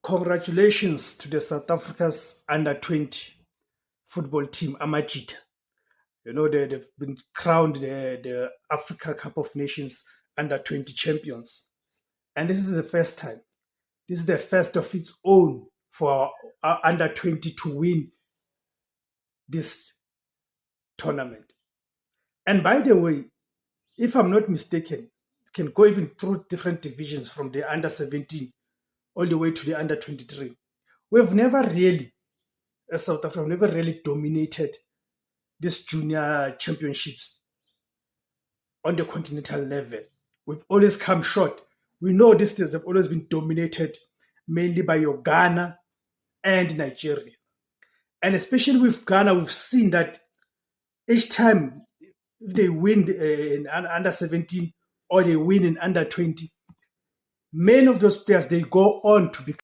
Congratulations to the South Africa's under-20 football team, Amajita. They've been crowned the Africa Cup of Nations under-20 champions. And this is the first time. This is the first of its own for under-20 to win this tournament. And by the way, if I'm not mistaken, it can go even through different divisions from the under-17 all the way to the under-23. We've never really, as South Africa, never really dominated these junior championships on the continental level. We've always come short. We know these things have always been dominated mainly by Ghana and Nigeria. And especially with Ghana, we've seen that each time if they win in under 17 or they win in under 20, many of those players, they go on to become